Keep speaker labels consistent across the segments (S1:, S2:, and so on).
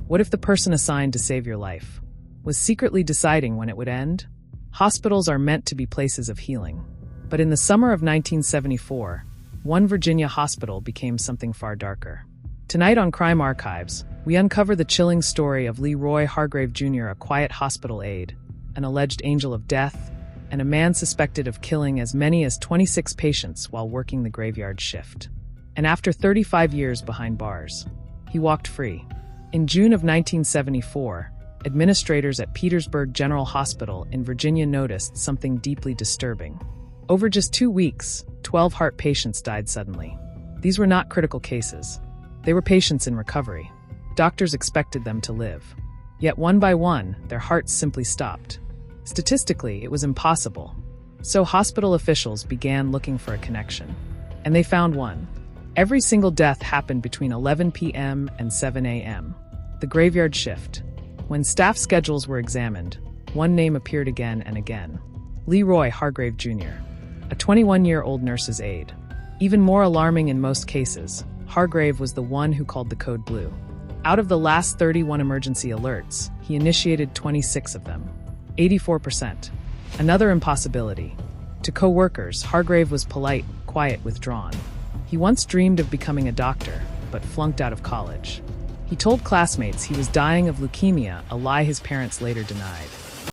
S1: What if the person assigned to save your life was secretly deciding when it would end? Hospitals are meant to be places of healing. But in the summer of 1974, one Virginia hospital became something far darker. Tonight on Crime Archives, we uncover the chilling story of Leroy Hargrave Jr., a quiet hospital aide, an alleged angel of death, and a man suspected of killing as many as 26 patients while working the graveyard shift. And after 35 years behind bars, he walked free. In June of 1974, administrators at Petersburg General Hospital in Virginia noticed something deeply disturbing. Over just 2 weeks, 12 heart patients died suddenly. These were not critical cases. They were patients in recovery. Doctors expected them to live. Yet one by one, their hearts simply stopped. Statistically, it was impossible. So hospital officials began looking for a connection. And they found one. Every single death happened between 11 p.m. and 7 a.m. The graveyard shift. When staff schedules were examined, one name appeared again and again. Leroy Hargrave Jr., a 21-year-old nurse's aide. Even more alarming in most cases, Hargrave was the one who called the code blue. Out of the last 31 emergency alerts, he initiated 26 of them. 84%. Another impossibility. To co-workers, Hargrave was polite, quiet, withdrawn. He once dreamed of becoming a doctor, but flunked out of college. He told classmates he was dying of leukemia, a lie his parents later denied.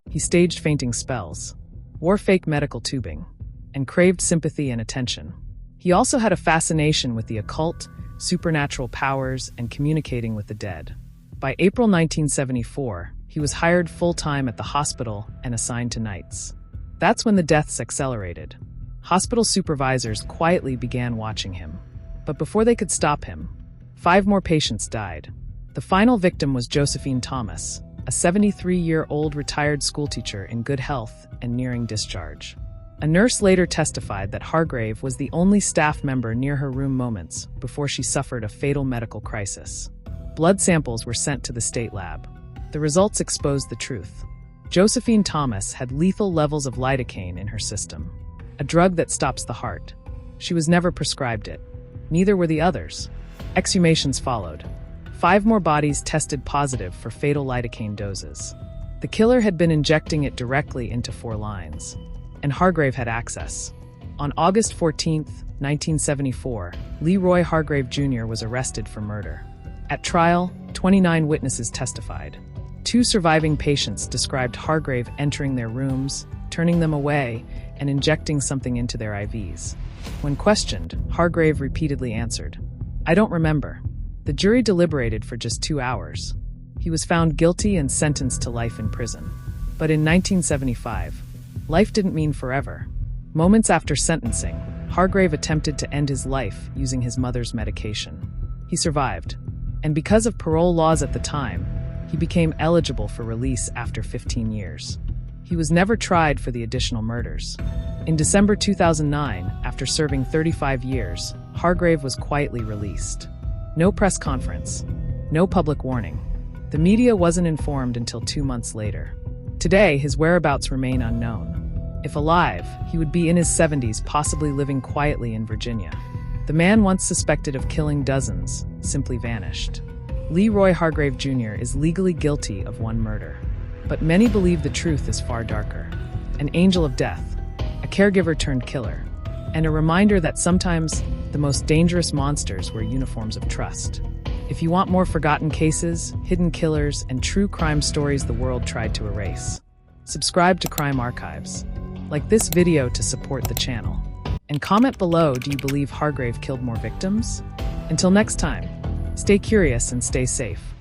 S1: He staged fainting spells, wore fake medical tubing, and craved sympathy and attention. He also had a fascination with the occult, supernatural powers, and communicating with the dead. By April 1974, he was hired full-time at the hospital and assigned to nights. That's when the deaths accelerated. Hospital supervisors quietly began watching him. But before they could stop him, 5 more patients died. The final victim was Josephine Thomas, a 73-year-old retired schoolteacher in good health and nearing discharge. A nurse later testified that Hargrave was the only staff member near her room moments before she suffered a fatal medical crisis. Blood samples were sent to the state lab. The results exposed the truth. Josephine Thomas had lethal levels of lidocaine in her system, a drug that stops the heart. She was never prescribed it. Neither were the others. Exhumations followed. 5 more bodies tested positive for fatal lidocaine doses. The killer had been injecting it directly into 4 lines. And Hargrave had access. On August 14, 1974, Leroy Hargrave Jr. was arrested for murder. At trial, 29 witnesses testified. 2 surviving patients described Hargrave entering their rooms, turning them away, and injecting something into their IVs. When questioned, Hargrave repeatedly answered, "I don't remember." The jury deliberated for just 2 hours. He was found guilty and sentenced to life in prison. But in 1975, life didn't mean forever. Moments after sentencing, Hargrave attempted to end his life using his mother's medication. He survived, and because of parole laws at the time, he became eligible for release after 15 years. He was never tried for the additional murders. In December 2009, after serving 35 years, Hargrave was quietly released. No press conference, no public warning. The media wasn't informed until 2 months later. Today, his whereabouts remain unknown. If alive, he would be in his 70s, possibly living quietly in Virginia. The man once suspected of killing dozens simply vanished. Leroy Hargrave Jr. is legally guilty of 1 murder. But many believe the truth is far darker. An angel of death, a caregiver turned killer, and a reminder that sometimes the most dangerous monsters wear uniforms of trust. If you want more forgotten cases, hidden killers, and true crime stories the world tried to erase, subscribe to Crime Archives. Like this video to support the channel. And comment below, do you believe Hargrave killed more victims? Until next time, stay curious and stay safe.